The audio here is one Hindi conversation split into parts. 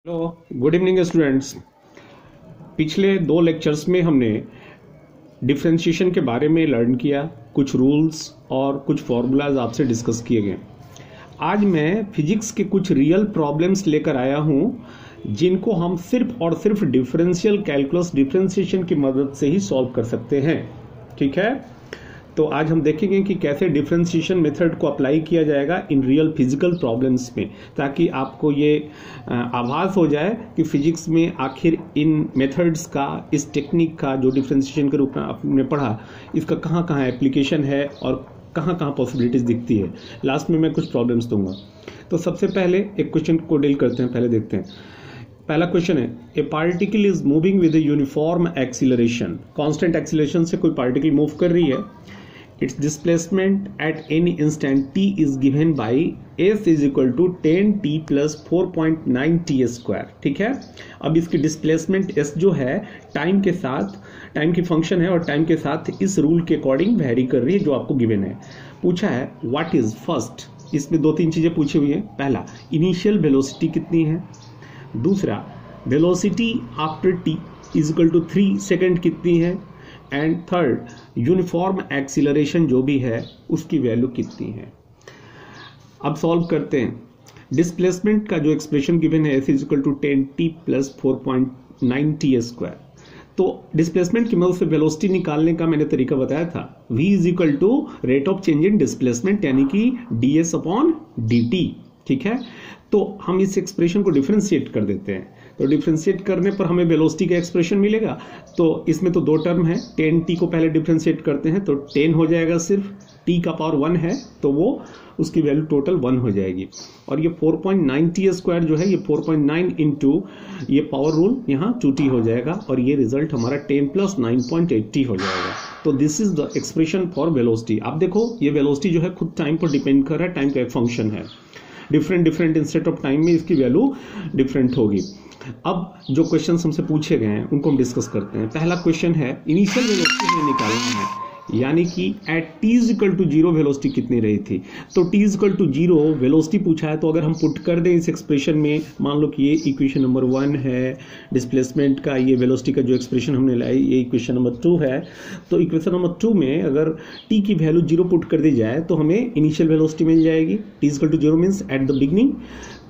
Hello, good evening students. पिछले 2 लेक्चर्स में हमने डिफरेंशिएशन के बारे में लर्न किया, कुछ रूल्स और कुछ फॉर्मूलाज आपसे डिस्कस किए गए। आज मैं फिजिक्स के कुछ रियल प्रॉब्लम्स लेकर आया हूं जिनको हम सिर्फ और सिर्फ डिफरेंशियल कैलकुलस डिफरेंशिएशन की मदद से ही सॉल्व कर सकते हैं। ठीक है, तो आज हम देखेंगे कि कैसे डिफरेंशिएशन मेथड को अप्लाई किया जाएगा इन रियल फिजिकल प्रॉब्लम्स में, ताकि आपको ये आभास हो जाए कि फिजिक्स में आखिर इन मेथड्स का, इस टेक्निक का जो डिफरेंशिएशन के रूप में आपने पढ़ा, इसका कहाँ कहाँ एप्लीकेशन है और कहाँ कहाँ पॉसिबिलिटीज दिखती है। लास्ट में मैं कुछ प्रॉब्लम्स दूंगा। तो सबसे पहले एक क्वेश्चन को डील करते हैं, पहले देखते हैं। पहला क्वेश्चन है, ए particle is moving with uniform acceleration. Constant acceleration से कोई पार्टिकल मूव कर रही है। Its displacement at any instant t is given by s is equal to 10t plus 4.9 t square। ठीक है, अब इसकी डिस्प्लेसमेंट s जो है टाइम के साथ, टाइम की फंक्शन है और टाइम के साथ इस रूल के अकॉर्डिंग वेरी कर रही है जो आपको गिवन है। पूछा है व्हाट इज फर्स्ट, इसमें 2-3 चीजें पूछी हुई है। पहला, इनिशियल वेलोसिटी कितनी है। दूसरा, velocity after t is equal to 3 second कितनी है। एंड थर्ड, यूनिफॉर्म एक्सीलरेशन जो भी है उसकी वैल्यू कितनी है। अब सॉल्व करते हैं। डिस्प्लेसमेंट का जो एक्सप्रेशन गिवन है s is equal to 10t plus 4.9 t square. तो डिस्प्लेसमेंट की मदद से वेलोसिटी निकालने का मैंने तरीका बताया था। v is equal to rate of change in displacement यानी कि ds अपॉन dt। ठीक है, तो हम इस एक्सप्रेशन को डिफरेंशिएट कर देते हैं। तो डिफरेंशिएट करने पर हमें वेलोसिटी का एक्सप्रेशन मिलेगा। तो इसमें तो 2 टर्म है, 10t को पहले डिफरेंशिएट करते हैं तो 10 हो जाएगा, सिर्फ t का पावर 1 है तो वो उसकी वैल्यू टोटल 1 हो जाएगी। और ये 4.9 t स्क्वायर जो है ये 4.9 इंटू ये पावर रूल यहाँ 2t हो जाएगा और ये रिजल्ट हमारा 10 प्लस 9.8t हो जाएगा। तो this is the expression for velocity. आप देखो ये वेलोसिटी जो है खुद टाइम पर डिपेंड कर रहा है, टाइम का एक फंक्शन है। डिफरेंट इंस्टेड ऑफ टाइम में इसकी वैल्यू डिफरेंट होगी। अब जो क्वेश्चन हमसे पूछे गए हैं उनको हम डिस्कस करते हैं। पहला क्वेश्चन है, इनिशियल वेलोसिटी हमें निकालना है, यानी कि at t is equal to 0 velocity कितनी रही थी। तो t is equal to 0 velocity पूछा है, तो अगर हम पुट कर दें इस एक्सप्रेशन में, मान लो कि ये इक्वेशन नंबर 1 है डिस्प्लेसमेंट का, ये वेलोसिटी का जो एक्सप्रेशन हमने लाई ये इक्वेशन नंबर 2 है। तो इक्वेशन नंबर 2 में अगर t की वैल्यू 0 पुट कर दी जाए तो हमें इनिशियल वेलोसिटी मिल जाएगी। t is equal to 0 means at the beginning.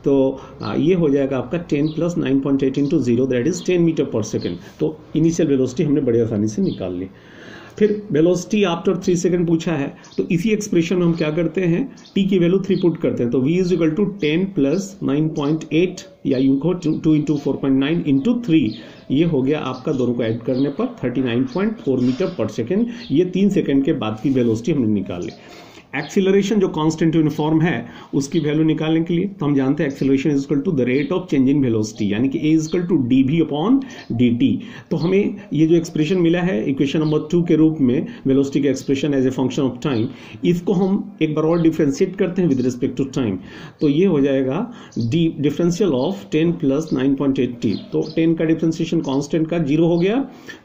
तो ये हो जाएगा आपका 10 plus 9.8 into 0 that is 10 metre per second. तो इनिशियल वेलोसिटी हमने बड़ी आसानी से निकाल ली। फिर वेलोसिटी आफ्टर 3 सेकेंड पूछा है, तो इसी एक्सप्रेशन में हम क्या करते हैं, t की वैल्यू 3 पुट करते हैं। तो v is equal to 10 plus 9.8 या यूं को 2 इंटू 4.9 इंटू 3, ये हो गया आपका, दोनों को ऐड करने पर 39.4 मीटर पर सेकेंड। ये 3 सेकेंड के बाद की वेलोसिटी हमने निकाल ली। एक्सीलरेशन जो कांस्टेंट यूनिफॉर्म है उसकी वैल्यू निकालने के लिए तो हम जानते हैं acceleration is equal to the rate of change in velocity, यानी कि a is equal to dv upon dt। तो हमें ये जो एक्सप्रेशन मिला है इक्वेशन नंबर 2 के रूप में, वेलोसिटी का expression as a function of time, इसको हम एक बार और डिफरेंशिएट करते हैं विद रिस्पेक्ट टू टाइम। तो ये हो जाएगा डिफरेंशियल ऑफ 10 प्लस 9.8t। तो 10 का डिफरेंशिएशन कांस्टेंट का 0 हो गया,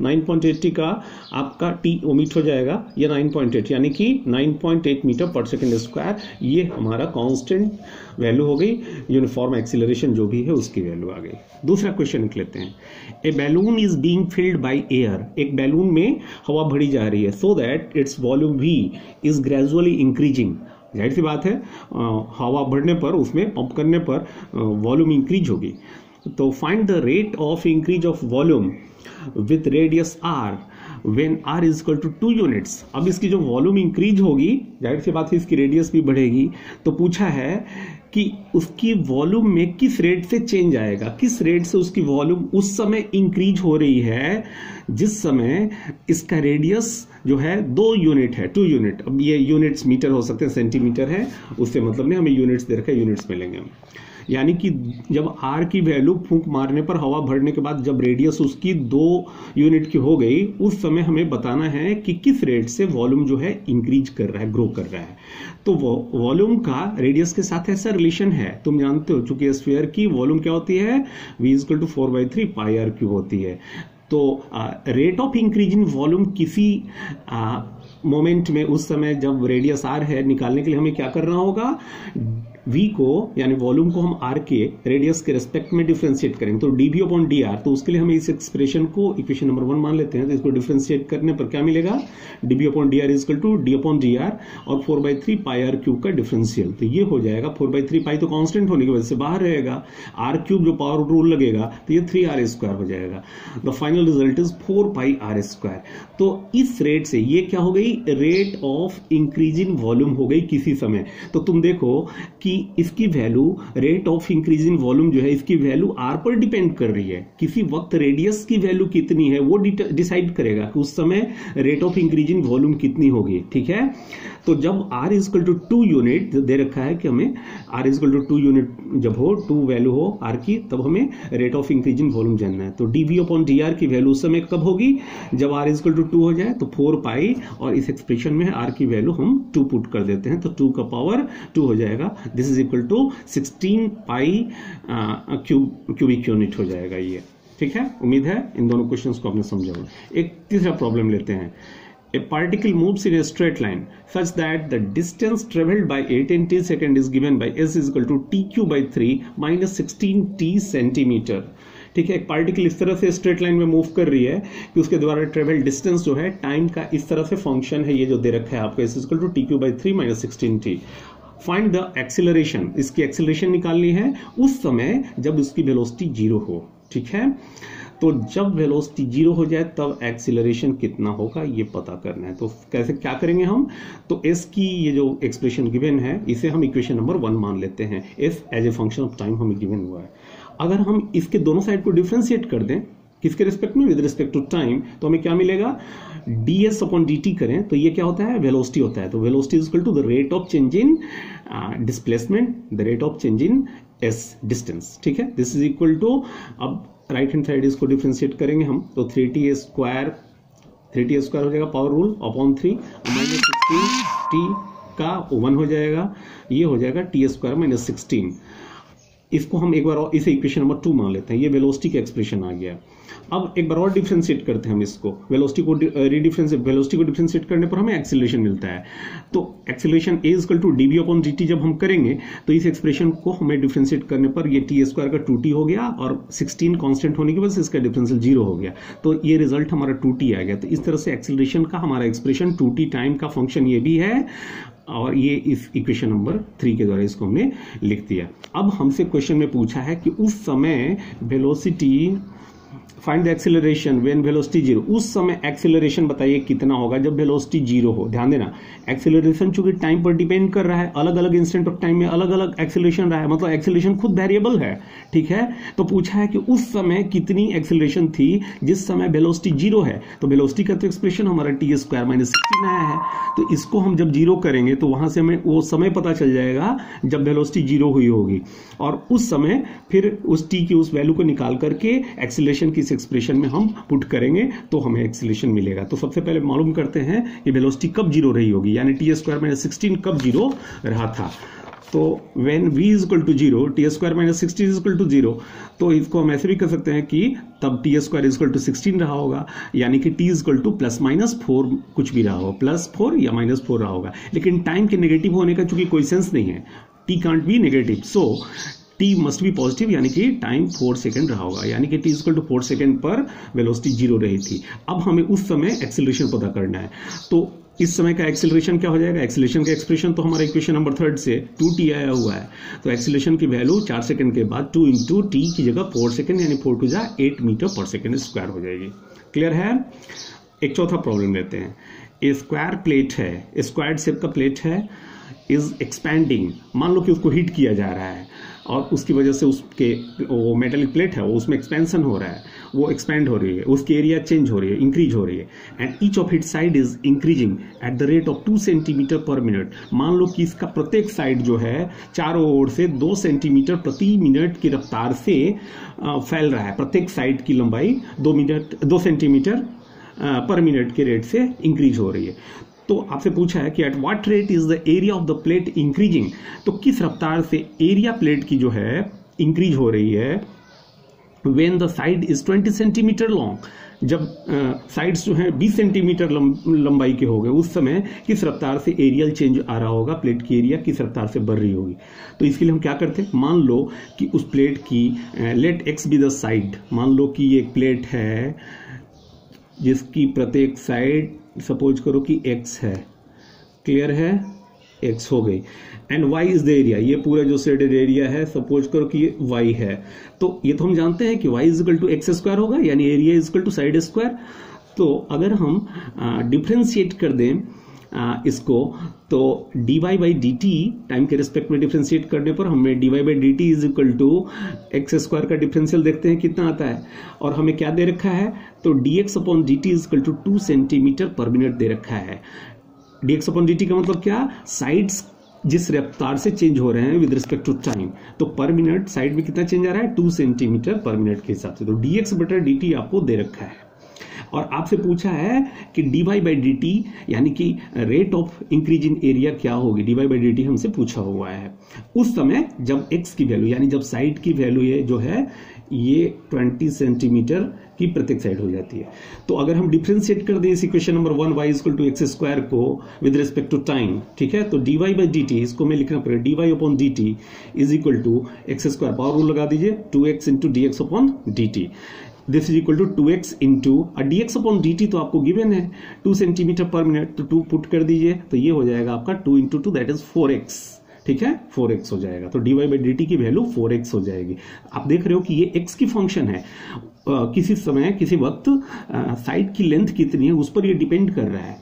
9.8t का आपका t ओमिट हो जाएगा, ये 9.8 यानी कि 9.8 मीटर पर सेकेंड स्क्वायर। ये हमारा कांस्टेंट वैल्यू हो गई, यूनिफॉर्म एक्सीलरेशन जो भी है उसकी वैल्यू आ गई। दूसरा क्वेश्चन लिख लेते हैं। A balloon is being filled by air. एक बैलून में हवा भरी जा रही है, so that its volume v is gradually increasing. जाहिर सी बात है, हवा बढ़ने पर, उसमें पंप करने पर वॉल्यूम इंक्रीज होगी। तो find the rate of increase of volume with radius r when r is equal to 2 units। अब इसकी जो वॉल्यूम इंक्रीज होगी, जाहिर सी बात है इसकी रेडियस भी बढ़ेगी। तो पूछा है कि उसकी वॉल्यूम में किस रेट से चेंज आएगा, किस रेट से उसकी वॉल्यूम उस समय इंक्रीज हो रही है जिस समय इसका रेडियस जो है 2 यूनिट है, 2 यूनिट। अब ये यूनिट्स मीटर हो सकते हैं, सेंटीमीटर है, उससे मतलब नहीं, हमें यूनिट्स दे रखा है, यूनिट्स मिलेंगे। यानी कि जब r की वैल्यू फूंक मारने पर, हवा भरने के बाद जब रेडियस उसकी 2 यूनिट की हो गई, उस समय हमें बताना है कि किस रेट से वॉल्यूम जो है इंक्रीज कर रहा है, ग्रो कर रहा है। तो वॉल्यूम का रेडियस के साथ ऐसा रिलेशन है, तुम जानते हो, चूंकि स्फीयर की वॉल्यूम क्या होती है, v is equal to 4/3 pi r cube होती है। तो rate of increase in volume किसी मोमेंट में, उस समय जब रेडियस r है, निकालने के लिए हमें क्या करना होगा, v को यानी वॉल्यूम को हम आर के रेडियस के रेस्पेक्ट में डिफरेंशिएट करेंगे तो dv अपॉन dr, तो उसके लिए हम इस एक्सप्रेशन को इक्वेशन नंबर 1 मान लेते हैं। तो इसको डिफरेंशिएट करने पर क्या मिलेगा, dv upon dr is equal to d upon dr और 4/3 पाई आर क्यूब का डिफरेंशियल, तो ये हो जाएगा 4/3 पाई तो कांस्टेंट होने की वजह से बाहर रहेगा, आर क्यूब जो पावर रूल लगेगा तो ये 3r स्क्वायर हो जाएगा। The final result is 4 pi R square. तो इस रेट से ये क्या हो गई, रेट ऑफ इंक्रीजिंग वॉल्यूम हो गई किसी समय। तो तुम देखो कि इसकी value, rate of increasing volume जो है इसकी वैल्यू आर पर डिपेंड कर रही है। किसी वक्त रेडियस की वैल्यू कितनी है वो डिसाइड करेगा कि उस समय रेट ऑफ इंक्रीजिंग वॉल्यूम कितनी होगी, ठीक है। तो जब r is equal to 2 unit दे रखा है कि हमें r is equal to 2 unit जब हो, 2 वैल्यू हो r की, तब हमें रेट ऑफ इंक्रीजिंग वॉल्यूम जानना है। तो dv अपॉन dr की वैल्यू उस समय कब होगी, जब r इज इक्वल टू 2 हो जाए, तो 4 पाई और इस एक्सप्रेशन में r की वैल्यू हम 2 पुट कर देते हैं तो 2 का पावर 2 हो जाएगा। This is equal to 16 pi cubic unit हो जाएगा ये, ठीक है। उम्मीद है इन दोनों क्वेश्चंस को आपने समझा होगा। एक तीसरा प्रॉब्लम लेते हैं। A particle moves in a straight line such that the distance traveled by 8 in t second is given by s is equal to tq by 3 minus 16 t centimetre, ठीक है। एक पार्टिकल इस तरह से स्ट्रेट लाइन में मूव कर रही है कि उसके द्वारा ट्रेवल डिस्टेंस जो है टाइम का इस तरह से फंक्शन है, ये जो दे रखा है आपको, s is equal to tq by 3 minus 16 t। Find the acceleration, इसकी एक्सीलरेशन निकालनी है उस समय जब इसकी वेलोसिटी 0 हो, ठीक है। तो जब वेलोसिटी 0 हो जाए तब एक्सीलरेशन कितना होगा ये पता करना है। तो कैसे क्या करेंगे हम, तो s की ये जो एक्सप्रेशन गिवन है इसे हम इक्वेशन नंबर 1 मान लेते हैं। s as a function of time हमें गिवन हुआ है। अगर हम इसके दोनों साइड को डिफरेंशिएट कर दें किसके रिस्पेक्ट में, विद रिस्पेक्ट टू टाइम, तो हमें क्या मिलेगा, ds अपॉन dt करें तो ये क्या होता है, वेलोसिटी होता है। तो velocity is equal to the rate of change in displacement, the rate of change in s distance, ठीक है। दिस इज इक्वल टू, अब राइट हैंड साइड इसको डिफरेंशिएट करेंगे हम तो 3t स्क्वायर हो जाएगा power rule upon 3 minus 16 t का 1 हो जाएगा, ये हो जाएगा t स्क्वायर माइनस 16। इसको हम एक बार और इसे इक्वेशन नंबर 2 मान लेते हैं। ये वेलोसिटी का एक्सप्रेशन आ गया। अब एक बार और डिफरेंशिएट करते हैं हम इसको, वेलोसिटी को डिफरेंशिएट करने पर हमें एक्सीलरेशन मिलता है। तो acceleration a is equal to dv upon dt जब हम करेंगे तो इस एक्सप्रेशन को हमें डिफरेंशिएट करने पर ये t स्क्वायर का 2t हो गया और 16 कांस्टेंट होने की वजह से इसका डिफरेंशियल 0 हो गया, तो ये रिजल्ट हमारा 2t आ गया। तो इस तरह से एक्सीलरेशन का हमारा एक्सप्रेशन 2t टाइम का फंक्शन ये भी है और ये इस इक्वेशन नंबर 3 के द्वारा इसको हमने लिख दिया। अब हमसे क्वेश्चन में पूछा है कि उस समय velocity, find the acceleration when velocity 0, उस समय एक्सेलरेशन बताइए कितना होगा जब वेलोसिटी 0 हो। ध्यान देना, एक्सेलरेशन चूंकि टाइम पर डिपेंड कर रहा है, अलग अलग इंस्टेंट ऑफ टाइम में अलग अलग एक्सेलरेशन रहा है, मतलब एक्सेलरेशन खुद वेरिएबल है, ठीक है। तो पूछा है कि उस समय कितनी एक्सेलरेशन थी जिस समय वेलोसिटी 0 है। तो वेलोसिटी का तो एक्सप्रेशन हमारा टी स्क्वायर माइनस 16 आया है, तो इसको हम जब 0 करेंगे तो वहां से हमें वो समय पता चल जाएगा जब वेलोसिटी 0 हुई होगी, और उस समय फिर उस टी की उस वैल्यू को निकाल करके एक्सेलरेशन की एक्सप्रेशन में हम पुट करेंगे तो हमें एक्सेलरेशन मिलेगा। तो सबसे पहले मालूम करते हैं कि वेलोसिटी कब 0 रही होगी, यानी टी स्क्वायर माइनस 16 कब 0 रहा था। तो when v is equal to 0, t square minus 16 is equal to 0, तो इसको हम ऐसे भी कर सकते हैं कि तब t square is equal to 16 रहा होगा, यानी कि t is equal to plus minus 4 कुछ भी रहा हो, प्लस 4 या माइनस 4 रहा होगा। लेकिन टाइम के नेगेटिव होने का चूंकि कोई सेंस नहीं है, t can't be negative, so t must be positive, यानी कि टाइम 4 सेकंड रहा होगा, यानी कि t इक्वल टू 4 सेकंड पर वेलोसिटी 0 रही थी। अब हमें उस समय एक्सेलरेशन पता करना है, तो इस समय का एक्सेलरेशन क्या हो जाएगा, एक्सेलरेशन का एक्सप्रेशन तो हमारा इक्वेशन नंबर 3 से 2t आया हुआ है, तो एक्सेलरेशन की वैल्यू 4 सेकंड के बाद 2 इंटू टी की जगह 4 सेकंड यानी 4 टू जा 8 मीटर पर सेकंड स्क्वायर हो जाएगी। क्लियर है। एक चौथा प्रॉब्लम लेते हैं। ए स्क्वायर प्लेट है, स्क्वायर्ड शेप का प्लेट है, इज एक्सपैंडिंग, मान लो कि उसको हीट किया जा रहा है और उसकी वजह से उसके वो मेटेलिक प्लेट है वो उसमें एक्सपेंशन हो रहा है, वो एक्सपैंड हो रही है, उसकी एरिया चेंज हो रही है, इंक्रीज हो रही है, and each of it side is increasing at the rate of 2 centimetre पर मिनट। मान लो कि इसका प्रत्येक साइड जो है चारों ओर से 2 सेंटीमीटर प्रति मिनट की रफ्तार से फैल रहा है, प्रत्येक साइड की लंबाई 2 सेंटीमीटर पर मिनट के रेट से इंक्रीज हो रही है। तो आपसे पूछा है कि at what rate is the area of the plate increasing, तो किस रफ्तार से एरिया प्लेट की जो है इंक्रीज हो रही है, when the side is 20 centimetre long, जब साइड्स जो हैं 20 सेंटीमीटर लंबाई के हो गए, उस समय किस रफ्तार से एरियल चेंज आ रहा होगा, प्लेट की एरिया किस रफ्तार से बढ़ रही होगी। तो इसके लिए हम क्या करते हैं, मान लो कि उस प्लेट की let x be the side, मान लो कि ये एक प्लेट है जिसकी प्रत्येक साइड सपोज करो कि एक्स है, क्लियर है, एक्स हो गई, and y is the area, ये पूरा जो शेडेड एरिया है सपोज करो कि ये वाई है। तो ये तो हम जानते हैं कि y is equal to x square होगा, यानी area is equal to side square. तो अगर हम डिफ्रेंशिएट कर दें इसको, तो dy by d t time के रिस्पेक्ट में डिफ्रेंशिएट करने पर हमें dy by d T is equal to x square का डिफरेंशियल देखते हैं कितना आता है, और हमें क्या दे रखा है, तो dx upon D T is equal to 2 centimetre पर मिनट दे रखा है। dx अपॉन डी टी का मतलब क्या, साइड्स जिस रफ्तार से चेंज हो रहे हैं विद रिस्पेक्ट टू टाइम, तो पर मिनट साइड में कितना चेंज आ रहा है, 2 सेंटीमीटर पर मिनट के हिसाब से। तो dx बटा dt आपको दे रखा है, और आपसे पूछा है कि dy बाई डी टी यानी कि rate of increase in area क्या होगी, dy बाई डी टी हमसे पूछा हुआ है उस समय जब x की वैल्यू, यानी जब साइड की वैल्यू ये जो है ये 20 सेंटीमीटर की प्रत्येक साइड हो जाती है। तो अगर हम डिफरेंशिएट कर दें इस equation number 1 y equal to x square को विद रिस्पेक्ट टू टाइम, ठीक है, तो dy बाई डी टी इसको मैं लिखना पड़ेगा dy upon D T is equal to x square, power rule लगा दीजिए, 2x into d x upon D t, this is equal to 2x into dx upon dt तो आपको गिवन है 2 सेंटीमीटर पर मिनट, तो 2 पुट कर दीजिए, तो ये हो जाएगा आपका 2 इंटू 2 दैट इज 4x, ठीक है, 4x हो जाएगा। तो dy बाई डी टी की वैल्यू 4x हो जाएगी। आप देख रहे हो कि ये x की फंक्शन है, किसी समय किसी वक्त साइड की लेंथ कितनी है उस पर ये डिपेंड कर रहा है।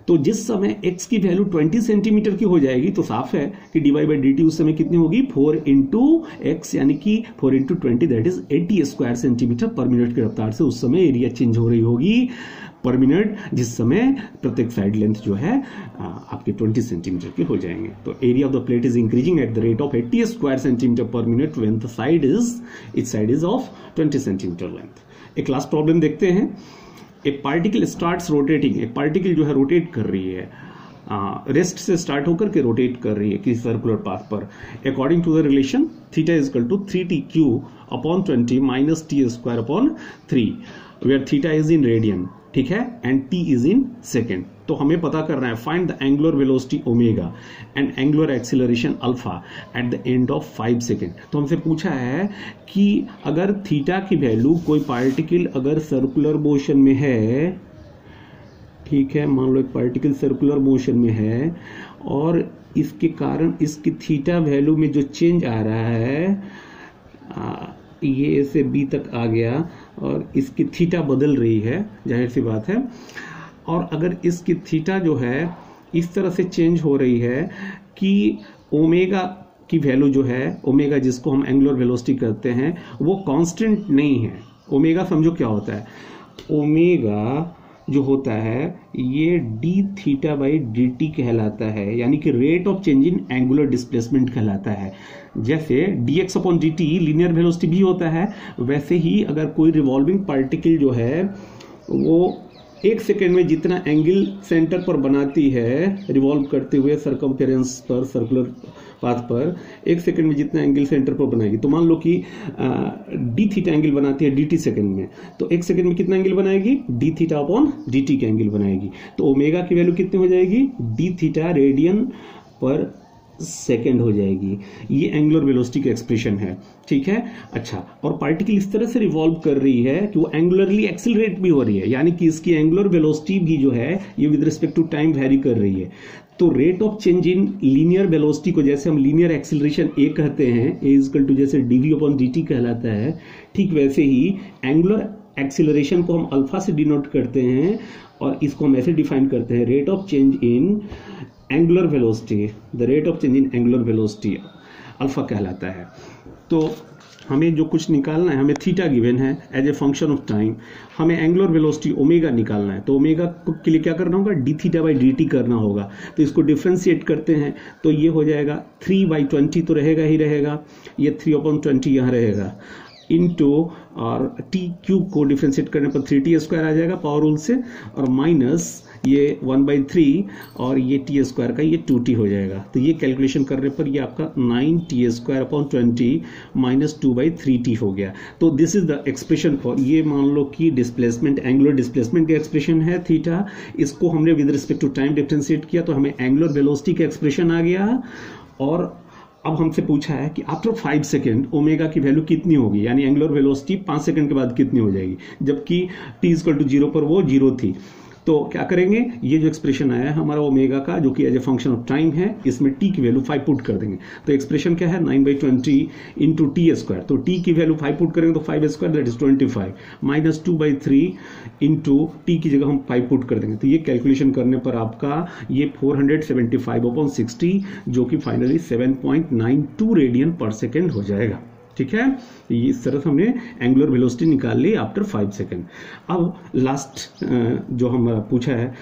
तो जिस समय x की वैल्यू 20 सेंटीमीटर की हो जाएगी तो साफ है कि dy बाई डी टी उस समय कितनी होगी, 4 इंटू एक्स यानी कि 4 into 20 that is 80 square centimetre पर मिनट की रफ्तार से उस समय एरिया चेंज हो रही होगी पर मिनट, जिस समय प्रत्येक साइड लेंथ जो है आपके 20 सेंटीमीटर की हो जाएंगे। तो area of the plate is increasing at the rate of 80 square centimetre पर minute when the side is of 20 centimetre length. एक लास्ट प्रॉब्लम देखते हैं। ए पार्टिकल स्टार्ट्स रोटेटिंग, एक पार्टिकल जो है रोटेट कर रही है, रेस्ट से स्टार्ट होकर के रोटेट कर रही है किसी सर्कुलर पाथ पर, according to the relation theta is equal to 3t³ upon 20 minus t square upon 3, where theta is in radian, ठीक है, and t is in second. तो हमें पता करना है find the angular velocity omega and angular acceleration alpha at the end of 5 second. तो हमसे पूछा है कि अगर थीटा की वैल्यू, कोई पार्टिकल अगर सर्कुलर मोशन में है, ठीक है, मान लो एक पार्टिकल सर्कुलर मोशन में है और इसके कारण इसकी थीटा वैल्यू में जो चेंज आ रहा है, ये से बी तक आ गया और इसकी थीटा बदल रही है, जाहिर सी बात है, और अगर इसकी थीटा जो है इस तरह से चेंज हो रही है कि ओमेगा की वैल्यू जो है, ओमेगा जिसको हम एंगुलर वेलोसिटी कहते हैं, वो कांस्टेंट नहीं है। ओमेगा समझो क्या होता है, ओमेगा जो होता है ये D theta by d T कहलाता है, यानी कि rate of change in angular displacement कहलाता है। जैसे dx upon D T linear velocity भी होता है, वैसे ही अगर कोई रिवॉल्विंग पार्टिकल जो है वो 1 सेकेंड में जितना एंगल सेंटर पर बनाती है रिवॉल्व करते हुए सर्कमफेरेंस पर, सर्कुलर पाथ पर 1 सेकेंड में जितना एंगल सेंटर पर बनाएगी, तो मान लो कि डी थीटा एंगल बनाती है dt सेकेंड में, तो 1 सेकेंड में कितना एंगल बनाएगी, D theta upon D T का एंगल बनाएगी। तो ओमेगा की वैल्यू कितनी हो जाएगी, डी थीटा रेडियन पर सेकेंड हो जाएगी। ये एंगुलर वेलोसिटी का एक्सप्रेशन है, ठीक है। अच्छा, और पार्टिकल इस तरह से रिवॉल्व कर रही है कि वो एंगुलरली एक्सिलरेट भी हो रही है, यानी कि इसकी एंगुलर वेलोसिटी भी जो है ये with respect to time vary कर रही है। तो rate of change in linear velocity को जैसे हम लीनियर एक्सिलरेशन ए कहते हैं, ए इक्वल टू जैसे dv अपॉन dt कहलाता है, ठीक वैसे ही एंगुलर एक्सिलरेशन को हम अल्फा से डिनोट करते हैं और इसको हम ऐसे डिफाइन करते हैं, rate of change in angular velocity, the rate of change in angular velocity alpha कहलाता है। तो हमें जो कुछ निकालना है, हमें थीटा गिवन है as a function of time, हमें एंगुलर वेलोसिटी ओमेगा निकालना है, तो ओमेगा के लिए क्या करना होगा, d theta by d t करना होगा। तो इसको डिफ्रेंशिएट करते हैं तो ये हो जाएगा 3/20 तो रहेगा ही रहेगा, ये 3/20 यहाँ रहेगा, इनटू और टी क्यूब को डिफ्रेंशिएट करने पर 3t² आ जाएगा पावर रूल से, और माइनस ये 1/3 और ये टी स्क्वायर का ये 2t हो जाएगा। तो ये कैलकुलेशन करने पर ये आपका 9t² माइनस 2/3t हो गया। तो this is the expression for, ये मान लो कि डिस्प्लेसमेंट, एंगुलर डिस्प्लेसमेंट का एक्सप्रेशन है थीटा, इसको हमने with respect to time differentiate किया तो हमें एंगुलर वेलोसिटी का एक्सप्रेशन आ गया। और अब हमसे पूछा है कि आफ्टर 5 सेकेंड ओमेगा की वैल्यू कितनी होगी, यानी एंगुलर वेलोसिटी 5 सेकेंड के बाद कितनी हो जाएगी, जबकि t=0 पर वो 0 थी। तो क्या करेंगे, ये जो एक्सप्रेशन आया है हमारा ओमेगा का, जो कि as a function of time है, इसमें t की वैल्यू 5 पुट कर देंगे। तो एक्सप्रेशन क्या है, 9/20 इंटू टी स्क्वायर। तो t की वैल्यू 5 पुट करेंगे तो 5² that is 25 minus 2/3 into T की जगह हम 5 पुट कर देंगे। तो ये कैलकुलेशन करने पर आपका ये 475/60 जो कि फाइनली 7.92 रेडियन पर सेकेंड हो जाएगा। ठीक है, इस तरह से हमने एंगुलर वेलोसिटी निकाल ली आफ्टर 5 सेकेंड। अब लास्ट जो हमारा पूछा है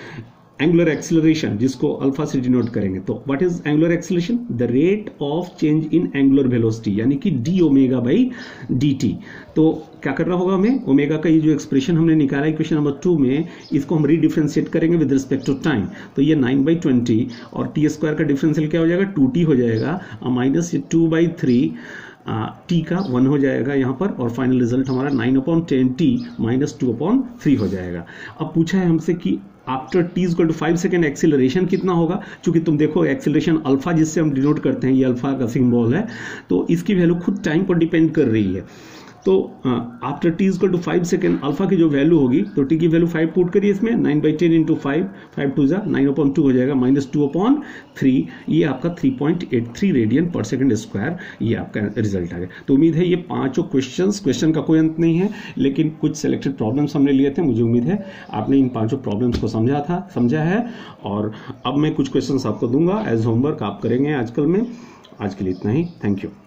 एंगुलर एक्सीलरेशन, जिसको अल्फा से डिनोट करेंगे। तो what is angular acceleration, the rate of change in angular velocity, यानी कि d ओमेगा बाई dt। तो क्या करना होगा हमें, ओमेगा का ये जो एक्सप्रेशन हमने निकाला इक्वेशन नंबर 2 में, इसको हम रीडिफरेंशिएट करेंगे विद रिस्पेक्ट टू टाइम। तो ये 9/20 और टी स्क्वायर का डिफरेंशियल क्या हो जाएगा, 2t हो जाएगा, माइनस ये 2/3 t का 1 हो जाएगा यहाँ पर, और फाइनल रिजल्ट हमारा 9/10t माइनस 2/3 हो जाएगा। अब पूछा है हमसे कि आफ्टर t=5 सेकेंड एक्सीलरेशन कितना होगा। चूंकि तुम देखो एक्सीलरेशन अल्फा जिससे हम डिनोट करते हैं, ये अल्फा का सिंबल है, तो इसकी वैल्यू खुद टाइम पर डिपेंड कर रही है। तो आफ्टर t=5 सेकेंड अल्फा की जो वैल्यू होगी, तो t की वैल्यू 5 पुट करिए इसमें, 9/10 इंटू 5, 5 2 9/2 हो जाएगा माइनस 2/3, ये आपका 3.83 रेडियन पर सेकेंड स्क्वायर, ये आपका रिजल्ट आ गया। तो उम्मीद है ये पांचों क्वेश्चन का कोई अंत नहीं है, लेकिन कुछ सिलेक्टेड प्रॉब्लम्स हमने लिए थे। मुझे उम्मीद है आपने इन पांचों प्रॉब्लम्स को समझा है, और अब मैं कुछ क्वेश्चंस आपको दूंगा एज होमवर्क, आप करेंगे आजकल में। आज के लिए इतना ही, थैंक यू।